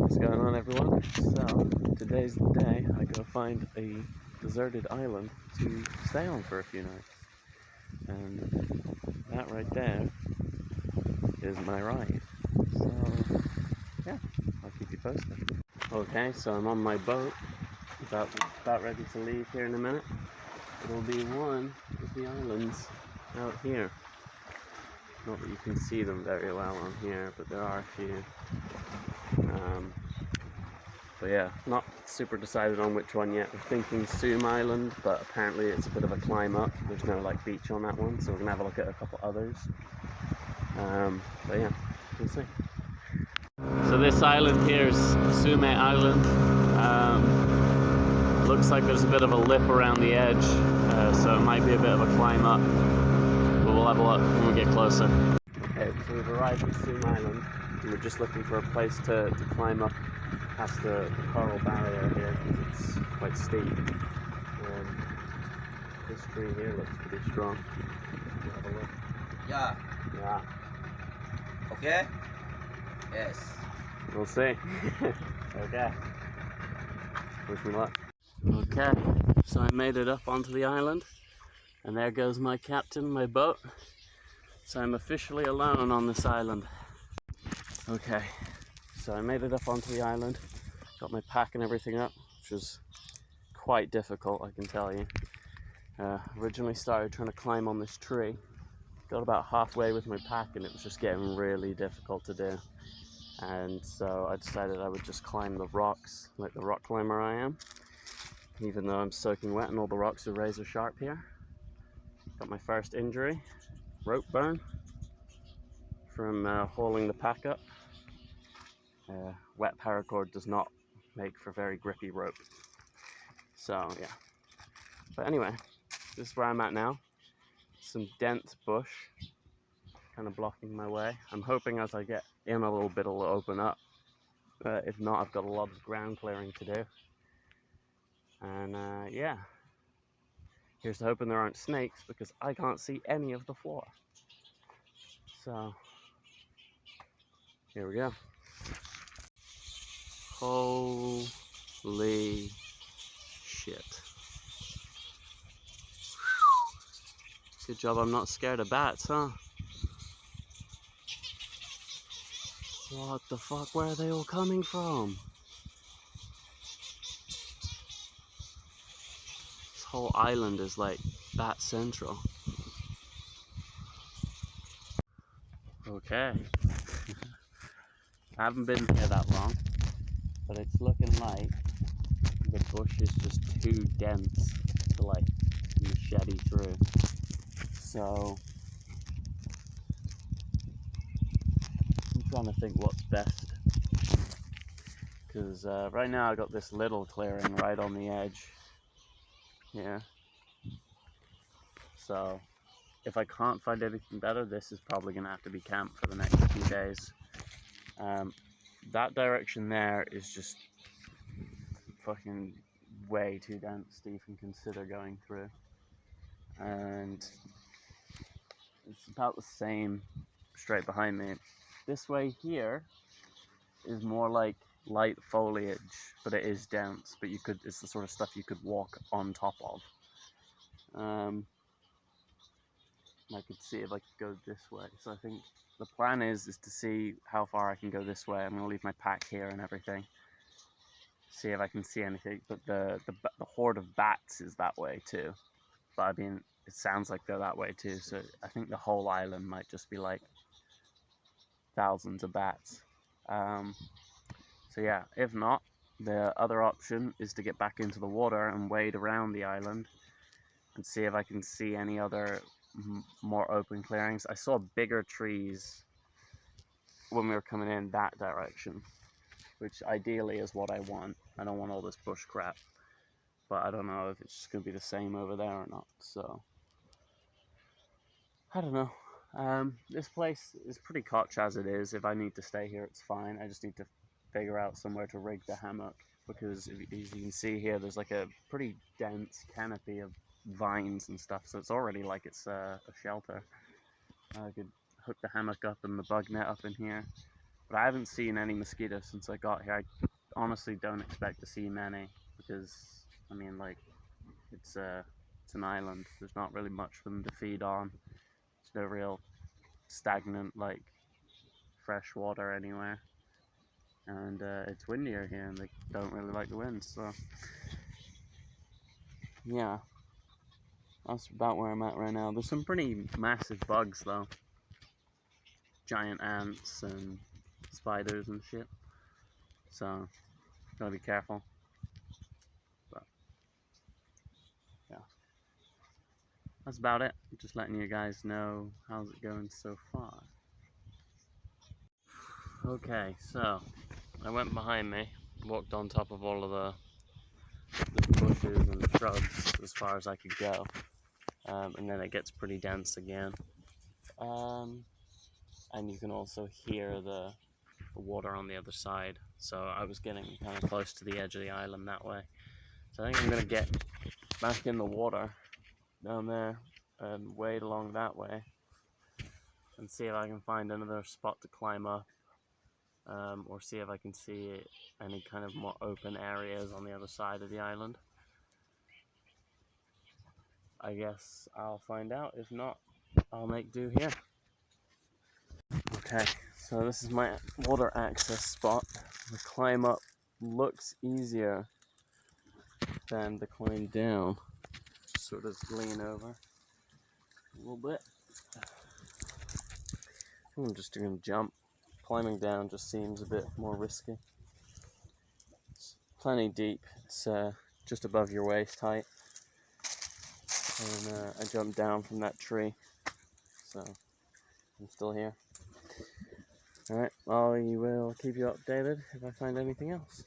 What's going on, everyone? So, today's the day I go find a deserted island to stay on for a few nights. And that right there is my ride. So, yeah, I'll keep you posted. Okay, so I'm on my boat, about ready to leave here in a minute. It'll be one of the islands out here. Not that you can see them very well on here, but there are a few. But yeah, not super decided on which one yet. We're thinking Soom Island, but apparently it's a bit of a climb up. There's no like beach on that one, so we're gonna have a look at a couple others. But yeah, we'll see. So this island here is Sume Island. Looks like there's a bit of a lip around the edge, so it might be a bit of a climb up. But we'll have a look when we get closer. Okay, so we've arrived at Soom Island, and we're just looking for a place to climb up past the coral barrier here because it's quite steep. This tree here looks pretty strong. Have a look. Yeah. Yeah. Okay? Yes. We'll see. Okay. Wish me luck. Okay, so I made it up onto the island, and there goes my captain, my boat. So I'm officially alone on this island. Okay, so I made it up onto the island, got my pack and everything up, which was quite difficult, I can tell you. Originally started trying to climb on this tree, got about halfway with my pack and it was just getting really difficult to do. And so I decided I would just climb the rocks like the rock climber I am, even though I'm soaking wet and all the rocks are razor sharp here. Got my first injury, rope burn, from hauling the pack up. Wet paracord does not make for very grippy rope. So yeah, but anyway, this is where I'm at now. Some dense bush kind of blocking my way. I'm hoping as I get in a little bit it'll open up. If not, I've got a lot of ground clearing to do. And yeah, here's to hoping there aren't snakes because I can't see any of the floor. So here we go. Holy shit. Good job I'm not scared of bats, huh? What the fuck? Where are they all coming from? This whole island is like bat central. Okay. I haven't been here that long, but it's looking like the bush is just too dense to like machete through. So I'm trying to think what's best. Because right now I got this little clearing right on the edge here. So if I can't find anything better, this is probably going to have to be camp for the next few days. That direction there is just fucking way too dense to even consider going through. And it's about the same straight behind me. This way here is more like light foliage, but it is dense, but it's the sort of stuff you could walk on top of. I could see if I could go this way. So I think the plan is to see how far I can go this way. I'm going to leave my pack here and everything. See if I can see anything. But the horde of bats is that way too. But I mean, it sounds like they're that way too. So I think the whole island might just be like thousands of bats. So yeah, if not, the other option is to get back into the water and wade around the island and see if I can see any other more open clearings. I saw bigger trees when we were coming in that direction, which ideally is what I want. I don't want all this bush crap, but I don't know if it's just going to be the same over there or not. So I don't know. This place is pretty koch as it is. If I need to stay here, it's fine. I just need to figure out somewhere to rig the hammock, because as you can see here, there's like a pretty dense canopy of vines and stuff, so it's already like it's a shelter. I could hook the hammock up and the bug net up in here, But I haven't seen any mosquitoes since I got here. I honestly don't expect to see many because, I mean, like, it's an island. There's not really much for them to feed on. There's no real stagnant, like, fresh water anywhere. And it's windier here, and they don't really like the wind, so yeah, that's about where I'm at right now. There's some pretty massive bugs though, giant ants and spiders and shit, so gotta be careful. But yeah, that's about it. Just letting you guys know how's it going so far. Okay, so I went behind me, walked on top of all of the bushes and shrubs as far as I could go, and then it gets pretty dense again. And you can also hear the water on the other side. So I was getting kind of close to the edge of the island that way. So I think I'm gonna get back in the water down there and wade along that way and see if I can find another spot to climb up, or see if I can see any kind of more open areas on the other side of the island. I guess I'll find out. If not, I'll make do here. Okay, so this is my water access spot. The climb up looks easier than the climb down. Sort of lean over a little bit. I'm just doing a jump. Climbing down just seems a bit more risky. It's plenty deep. It's just above your waist height. And I jumped down from that tree, so I'm still here. Alright, I will keep you updated if I find anything else.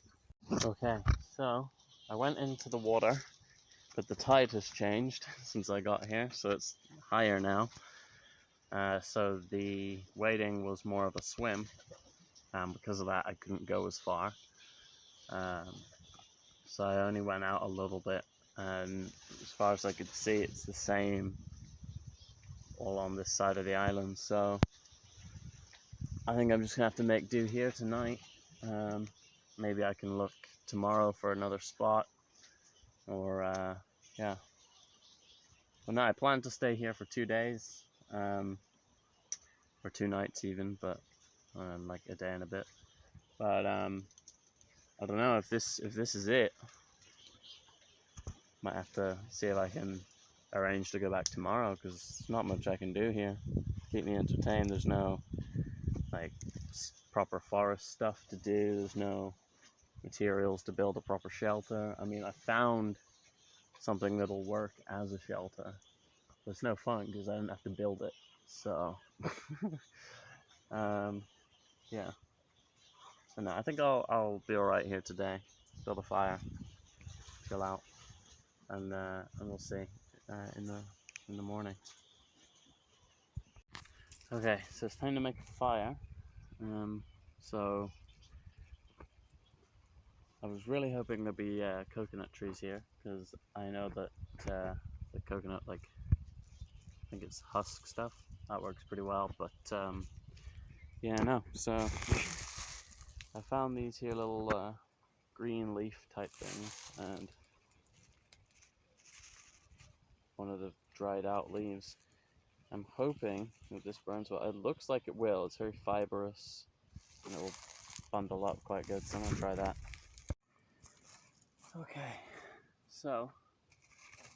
Okay, so I went into the water, but the tide has changed since I got here, so it's higher now. So the wading was more of a swim, and because of that I couldn't go as far. So I only went out a little bit, and as far as I could see it's the same all on this side of the island, so I think I'm just gonna have to make do here tonight. Maybe I can look tomorrow for another spot, or yeah. Well, no, I plan to stay here for 2 days, or 2 nights even, but like a day and a bit. But I don't know if this is it. Might have to see if I can arrange to go back tomorrow, because there's not much I can do here. Keep me entertained. There's no like proper forest stuff to do. There's no materials to build a proper shelter. I mean, I found something that'll work as a shelter, but it's no fun because I don't have to build it. So yeah. So no, I think I'll be all right here today. Build a fire, chill out, and we'll see in the morning. Okay, so it's time to make a fire. So I was really hoping there'd be coconut trees here, because I know that the coconut, like, I think it's husk stuff, that works pretty well, but yeah, no. So I found these here little green leaf type things, and one of the dried out leaves. I'm hoping that this burns well. It looks like it will. It's very fibrous, and it will bundle up quite good, so I'm gonna try that. Okay, so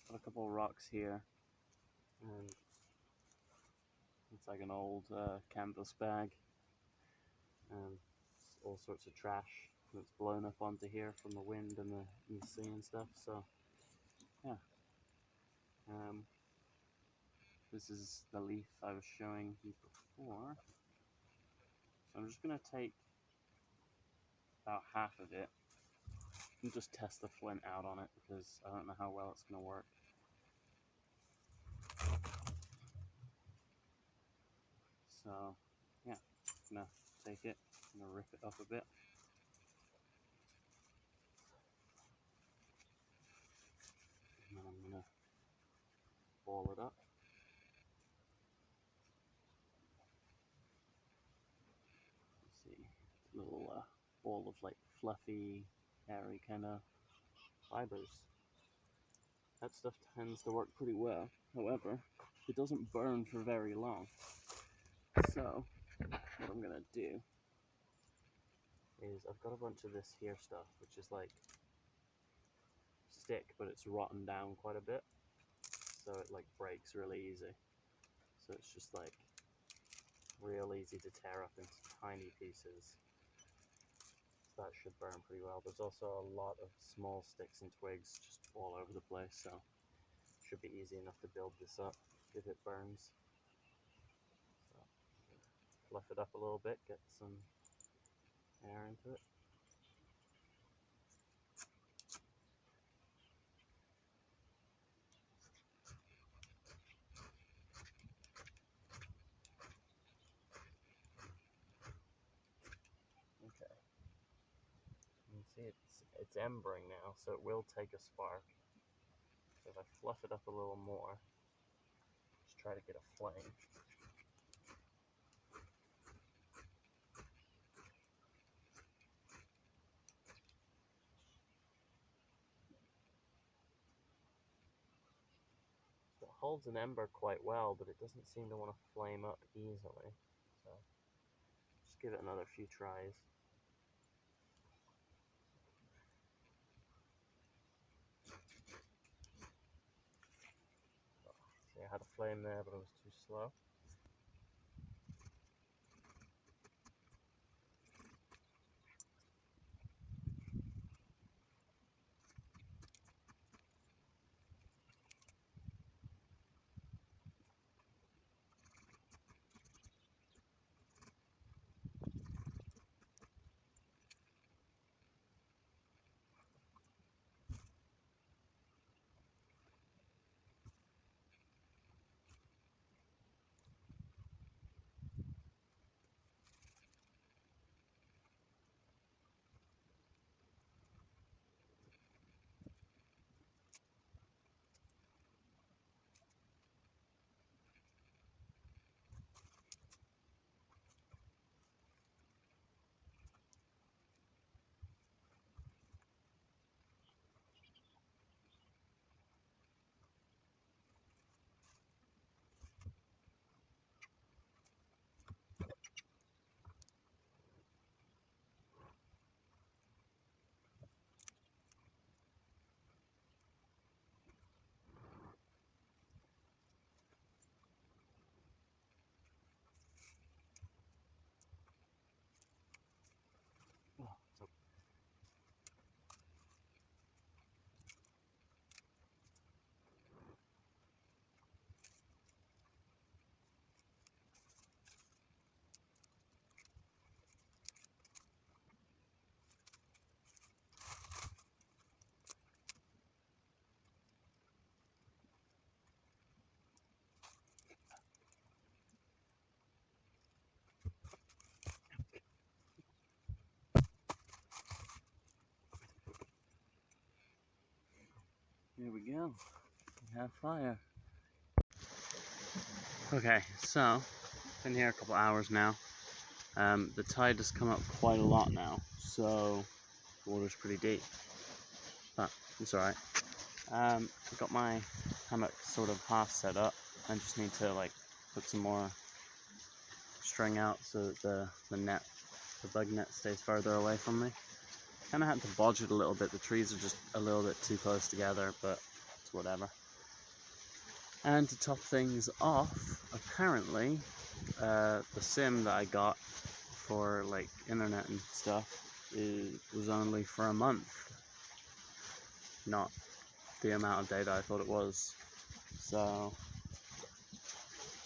got a couple of rocks here, and it's like an old canvas bag, and all sorts of trash that's blown up onto here from the wind and the sea and stuff. So yeah, this is the leaf I was showing you before. So I'm just gonna take about half of it and just test the flint out on it, because I don't know how well it's gonna work. So yeah, I'm gonna take it, I'm gonna rip it up a bit. And then I'm gonna ball it up. Let's see. full of like fluffy, hairy kind of fibers. That stuff tends to work pretty well. However, it doesn't burn for very long. So, what I'm gonna do is I've got a bunch of this here stuff, which is like stick, but it's rotten down quite a bit, so it like breaks really easy. So it's just like real easy to tear up into tiny pieces. So that should burn pretty well. There's also a lot of small sticks and twigs just all over the place, so it should be easy enough to build this up if it burns. So fluff it up a little bit, get some air into it. Okay. You can see it's embering now, so it will take a spark. So if I fluff it up a little more, just try to get a flame. So it holds an ember quite well, but it doesn't seem to want to flame up easily. So just give it another few tries. See, I had a flame there, but it was too slow. Oh, so here we go. We have fire. Okay, so been here a couple hours now. The tide has come up quite a lot now, so the water's pretty deep. But it's alright. I got my hammock sort of half set up. I just need to like put some more string out so that the bug net stays further away from me. Kind of had to bodge it a little bit. The trees are just a little bit too close together, but it's whatever. And to top things off, apparently, the sim that I got for like internet and stuff was only for a month, not the amount of data I thought it was. So,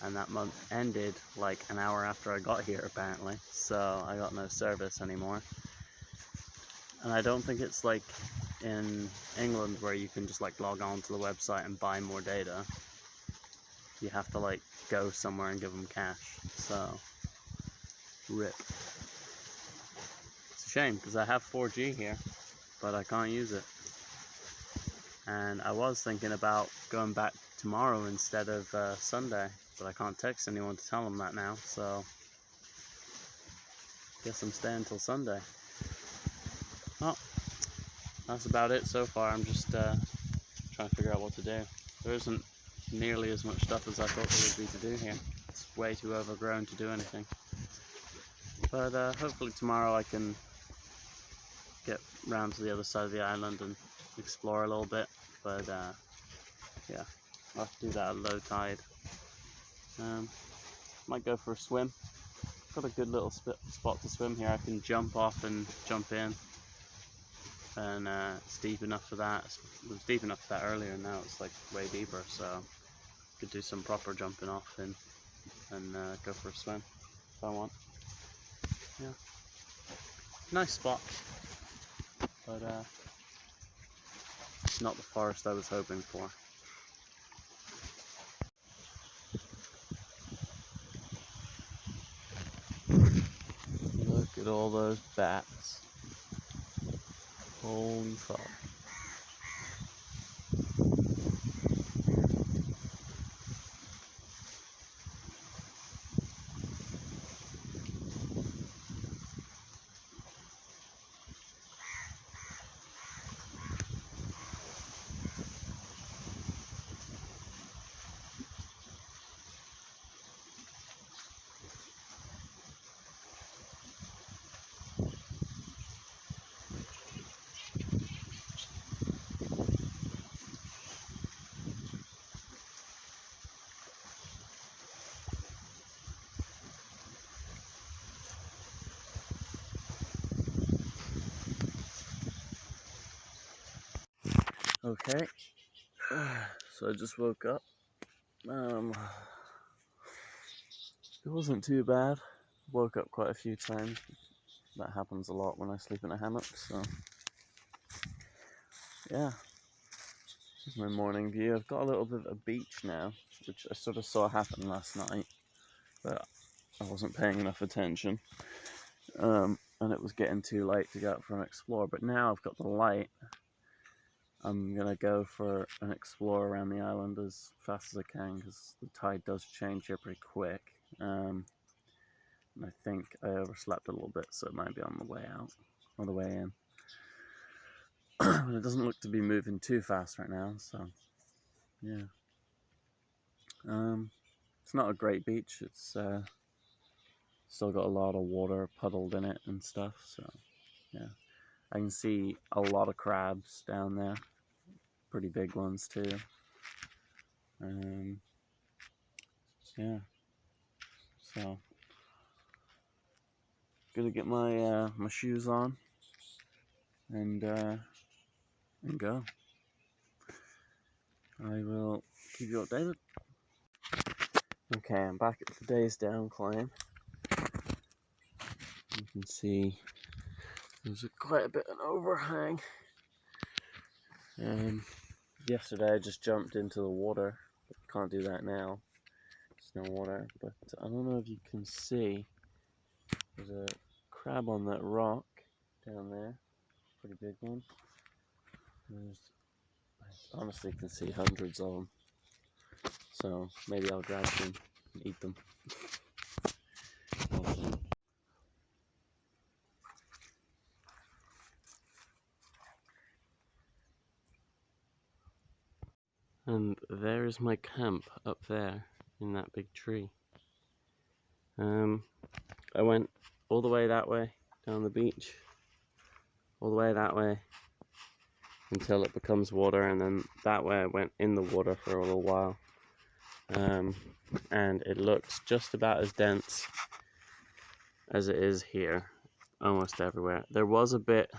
and that month ended like an hour after I got here apparently, so I got no service anymore. And I don't think it's like in England where you can just like log on to the website and buy more data. You have to like go somewhere and give them cash, so rip. It's a shame because I have 4G here, but I can't use it. And I was thinking about going back tomorrow instead of Sunday, but I can't text anyone to tell them that now, so guess I'm staying till Sunday. Well, that's about it so far. I'm just trying to figure out what to do. There isn't nearly as much stuff as I thought there would be to do here. It's way too overgrown to do anything. But hopefully tomorrow I can get round to the other side of the island and explore a little bit. But yeah, I'll have to do that at low tide. Might go for a swim. Got a good little spot to swim here. I can jump off and jump in, and it's deep enough for that. It was deep enough for that earlier, and now it's like way deeper, so could do some proper jumping off and go for a swim if I want. Yeah, nice spot, but it's not the forest I was hoping for. Look at all those bats. Holy fuck. Okay, so I just woke up. It wasn't too bad. Woke up quite a few times. That happens a lot when I sleep in a hammock, so yeah. This is my morning view. I've got a little bit of a beach now, which I sort of saw happen last night, but I wasn't paying enough attention. And it was getting too late to go out for an explore, but now I've got the light. I'm gonna go for an explore around the island as fast as I can, because the tide does change here pretty quick. And I think I overslept a little bit, so it might be on the way out or the way in. It doesn't look to be moving too fast right now, so yeah. It's not a great beach. It's still got a lot of water puddled in it and stuff, so yeah. I can see a lot of crabs down there, pretty big ones too. Yeah, so gonna get my my shoes on and go. I will keep you updated. Okay, I'm back at today's down climb. You can see there's quite a bit of an overhang. Yesterday I just jumped into the water, but can't do that now. There's no water, but I don't know if you can see. There's a crab on that rock down there, pretty big one. I honestly can see hundreds of them, so maybe I'll grab them and eat them. And there is my camp up there in that big tree. I went all the way that way down the beach, all the way that way until it becomes water, and then that way I went in the water for a little while. And it looks just about as dense as it is here, almost everywhere. There was a bit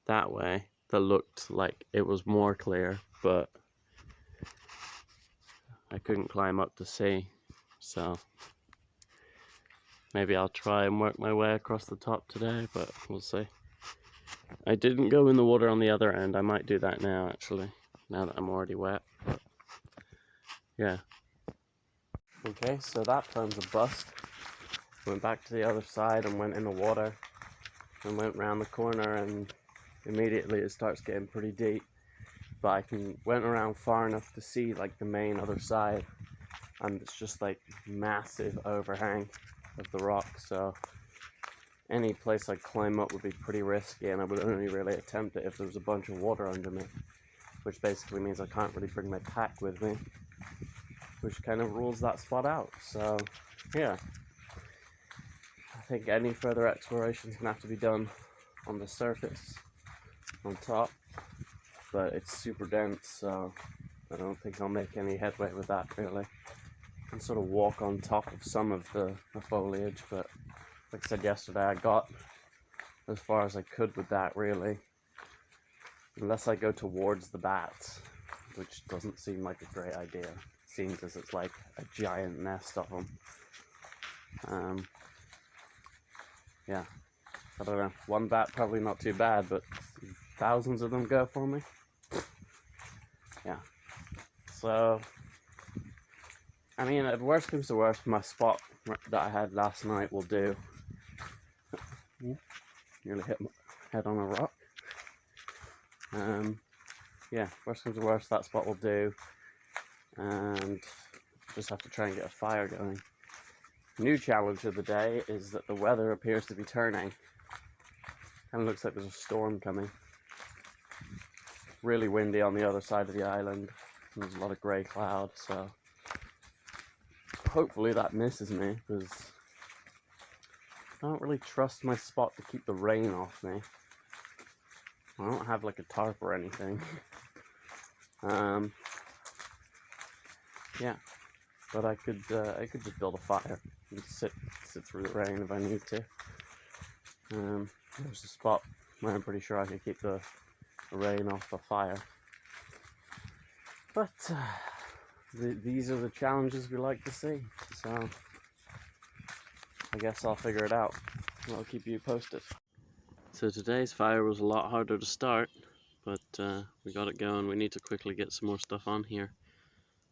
that way that looked like it was more clear, but I couldn't climb up to see, so maybe I'll try and work my way across the top today, but we'll see. I didn't go in the water on the other end. I might do that now, actually, now that I'm already wet. But yeah. Okay, so that time's a bust. Went back to the other side and went in the water and went round the corner, and immediately it starts getting pretty deep. But I went around far enough to see like the main other side, and it's just like massive overhang of the rock, so any place I climb up would be pretty risky, and I would only really attempt it if there was a bunch of water under me, which basically means I can't really bring my pack with me, which kind of rules that spot out. So yeah, I think any further exploration is going to have to be done on the surface, on top, but it's super dense, so I don't think I'll make any headway with that really. I can sort of walk on top of some of the foliage, but like I said yesterday, I got as far as I could with that really, unless I go towards the bats, which doesn't seem like a great idea. It seems as it's like a giant nest of them. Yeah, I don't know, one bat probably not too bad, but thousands of them go for me. Yeah, so I mean, if worst comes to worst, my spot that I had last night will do. Nearly hit my head on a rock. Yeah, worst comes to worst, that spot will do, and just have to try and get a fire going. New challenge of the day is that the weather appears to be turning. Kind of looks like there's a storm coming. Really windy on the other side of the island. There's a lot of grey cloud, so hopefully that misses me, because I don't really trust my spot to keep the rain off me. I don't have like a tarp or anything. Yeah, but I could just build a fire and sit through the rain if I need to. There's a spot where I'm pretty sure I can keep the rain off the fire. But these are the challenges we like to see, so I guess I'll figure it out. I'll keep you posted. So today's fire was a lot harder to start, but we got it going. We need to quickly get some more stuff on here.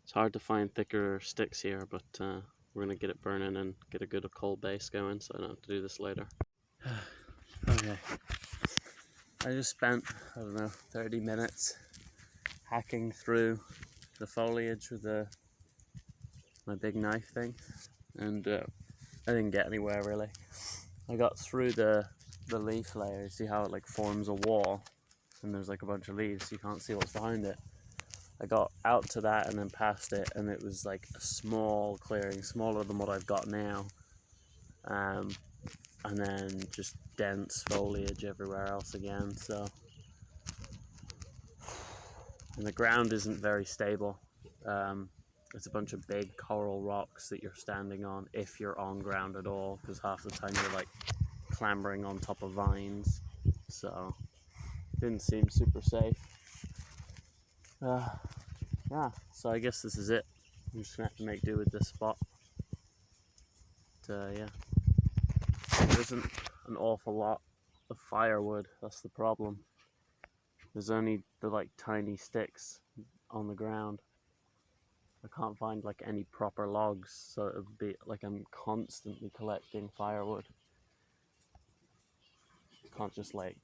It's hard to find thicker sticks here, but we're going to get it burning and get a good coal base going so I don't have to do this later. Okay, I just spent, I don't know, 30 minutes hacking through the foliage with my big knife thing, and I didn't get anywhere really. I got through the leaf layer. You see how it like forms a wall, and there's like a bunch of leaves, so you can't see what's behind it. I got out to that and then past it, and it was like a small clearing, smaller than what I've got now, and then just dense foliage everywhere else again. So, and the ground isn't very stable. It's a bunch of big coral rocks that you're standing on, if you're on ground at all, because half the time you're like clambering on top of vines, so didn't seem super safe. Yeah, so I guess this is it. I'm just gonna have to make do with this spot. But, yeah, there isn't an awful lot of firewood. That's the problem. There's only the like tiny sticks on the ground. I can't find like any proper logs, so it would be like I'm constantly collecting firewood. Can't just like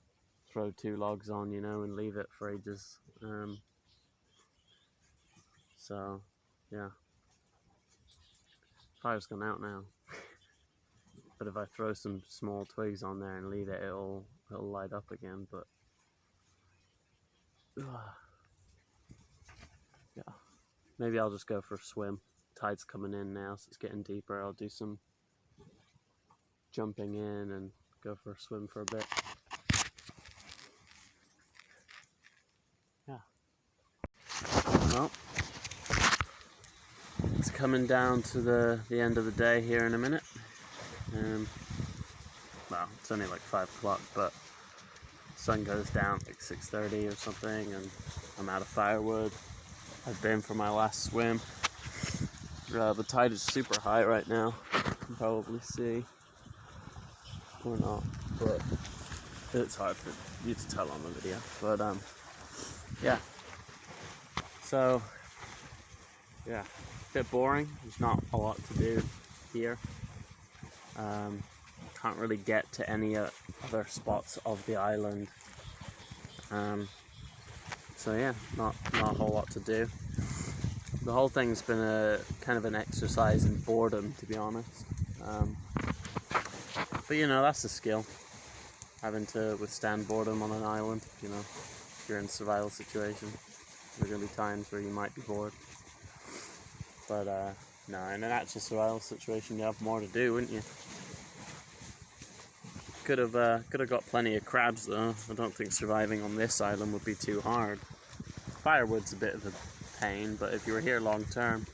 throw 2 logs on, you know, and leave it for ages. So yeah, fire's gone out now. But if I throw some small twigs on there and leave it, it'll light up again. But yeah, maybe I'll just go for a swim. Tide's coming in now, so it's getting deeper. I'll do some jumping in and go for a swim for a bit. Yeah. Well, it's coming down to the end of the day here in a minute. Well, it's only like 5 o'clock, but the sun goes down like 6:30 or something, and I'm out of firewood. I've been for my last swim. The tide is super high right now. You can probably see, or not, but it's hard for you to tell on the video. But yeah. So yeah, a bit boring. There's not a lot to do here. Can't really get to any other spots of the island. So yeah, not a whole lot to do. The whole thing's been a kind of an exercise in boredom, to be honest. But you know, that's a skill. Having to withstand boredom on an island, you know. If you're in a survival situation, there are going to be times where you might be bored. But no, in an actual survival situation, you have more to do, wouldn't you? Could have got plenty of crabs though. I don't think surviving on this island would be too hard. Firewood's a bit of a pain, but if you were here long term,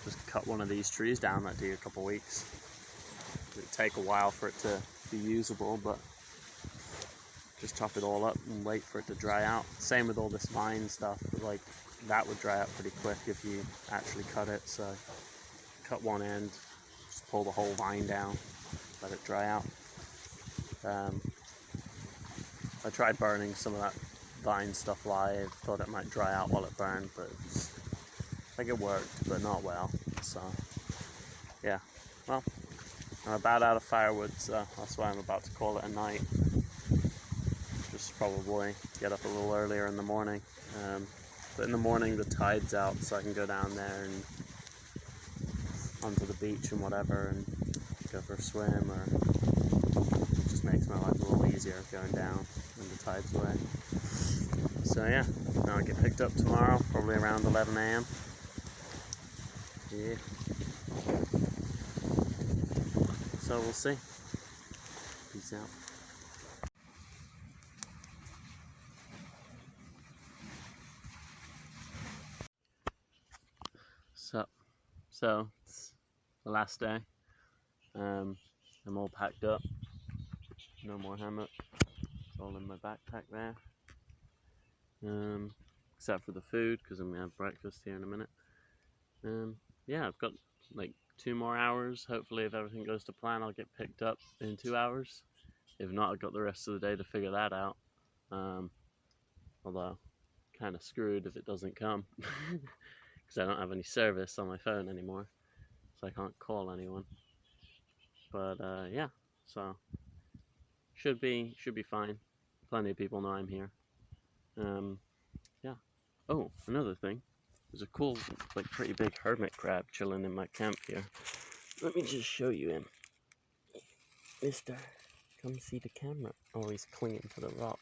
just cut one of these trees down. That'd take a couple weeks. It'd take a while for it to be usable, but just chop it all up and wait for it to dry out. Same with all this vine stuff, but like that would dry out pretty quick if you actually cut it. So cut one end, just pull the whole vine down, let it dry out. I tried burning some of that vine stuff live, thought it might dry out while it burned, but I think it worked, but not well. So yeah, well, I'm about out of firewood, so that's why I'm about to call it a night. Just probably get up a little earlier in the morning. But in the morning the tide's out, so I can go down there and onto the beach and whatever and go for a swim, or it just makes my life a little easier going down when the tide's away. So yeah, now I get picked up tomorrow, probably around 11 a.m. Yeah. So we'll see. Peace out. So it's the last day. I'm all packed up. No more hammock. It's all in my backpack there. Except for the food, because I'm gonna have breakfast here in a minute. Yeah, I've got like 2 more hours. Hopefully, if everything goes to plan, I'll get picked up in 2 hours. If not, I've got the rest of the day to figure that out. Although, kind of screwed if it doesn't come, because I don't have any service on my phone anymore, so I can't call anyone. But yeah, so should be fine. Plenty of people know I'm here. Yeah. Oh, another thing. There's a cool, like, pretty big hermit crab chilling in my camp here. Let me just show you him. Mister, come see the camera. Oh, he's clinging to the rock.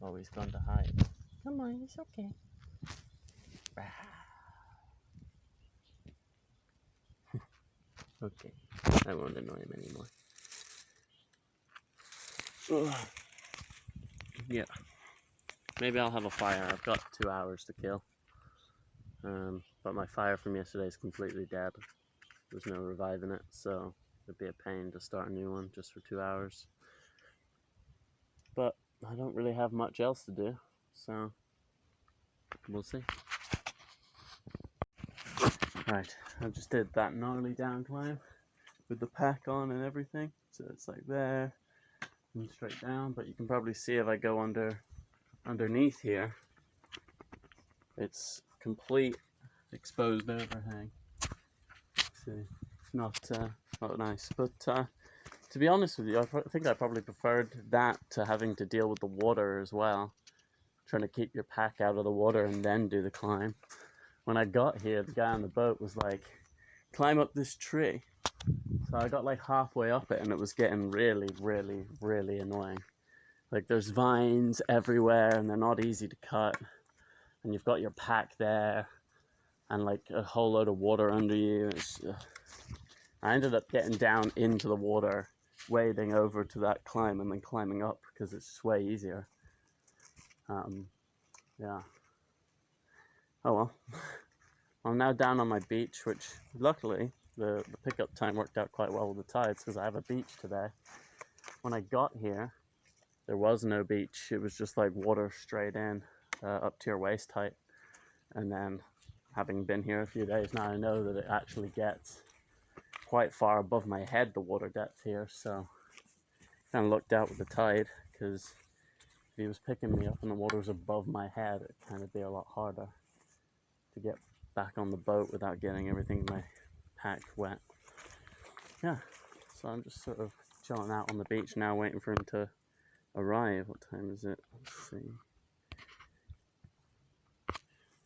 Oh, he's gone to hide. Come on, it's okay. Okay, I won't annoy him anymore. Ugh. Yeah, maybe I'll have a fire. I've got 2 hours to kill. But my fire from yesterday is completely dead. There's no reviving it, so it'd be a pain to start a new one just for 2 hours. But I don't really have much else to do, so we'll see. Right, I just did that gnarly down climb with the pack on and everything. So it's like there and straight down, but you can probably see if I go underneath here, it's complete exposed overhang. See, it's not nice, but to be honest with you, I think I probably preferred that to having to deal with the water as well, trying to keep your pack out of the water and then do the climb. When I got here, the guy on the boat was like, climb up this tree. So I got like halfway up it and it was getting really, really, really annoying. Like there's vines everywhere and they're not easy to cut. And you've got your pack there and like a whole load of water under you. I ended up getting down into the water, wading over to that climb and then climbing up because it's just way easier. Yeah. Oh well. I'm now down on my beach, which luckily the pickup time worked out quite well with the tides because I have a beach today. When I got here, there was no beach. It was just like water straight in, up to your waist height. And then having been here a few days now, I know that it actually gets quite far above my head, the water depth here. So kind of looked out with the tide, because if he was picking me up and the water was above my head, it'd kind of be a lot harder to get back on the boat without getting everything in my pack wet. Yeah, so I'm just sort of chilling out on the beach now, waiting for him to arrive. What time is it? Let's see.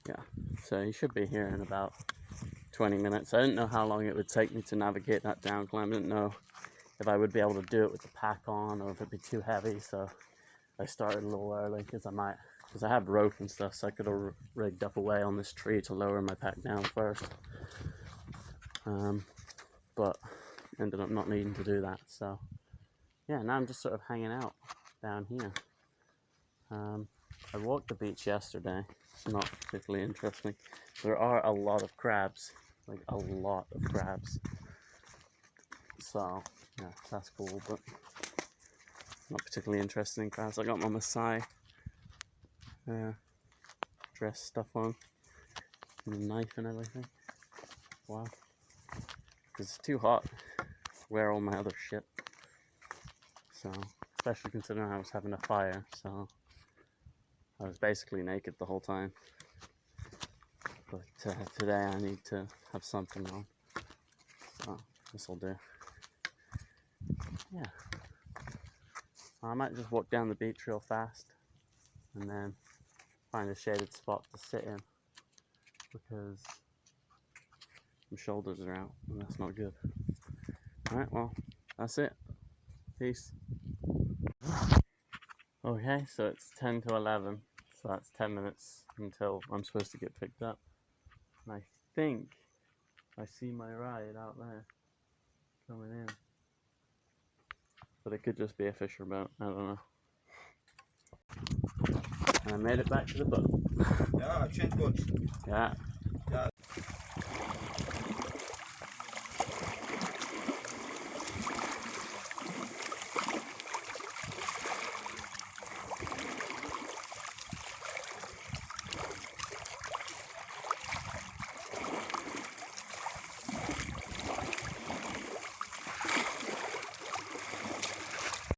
Yeah, so he should be here in about 20 minutes. I didn't know how long it would take me to navigate that down climb. I didn't know if I would be able to do it with the pack on or if it'd be too heavy, so I started a little early because I have rope and stuff, so I could have rigged up a way on this tree to lower my pack down first. But ended up not needing to do that, so yeah, now I'm just sort of hanging out down here. I walked the beach yesterday. It's not particularly interesting. There are a lot of crabs, like a lot of crabs. So yeah, that's cool, but not particularly interesting crabs. I got my Maasai dress stuff on, and a knife and everything. Wow, because it's too hot to wear all my other shit. So, especially considering I was having a fire, so I was basically naked the whole time. But today I need to have something on, so this will do. Yeah, I might just walk down the beach real fast and then find a shaded spot to sit in, because my shoulders are out and that's not good. Alright, well, that's it. Peace. Okay, so it's 10 to 11, so that's 10 minutes until I'm supposed to get picked up. And I think I see my ride out there coming in. But it could just be a fisher boat, I don't know. And I made it back to the boat. Ja, schön gut. Yeah.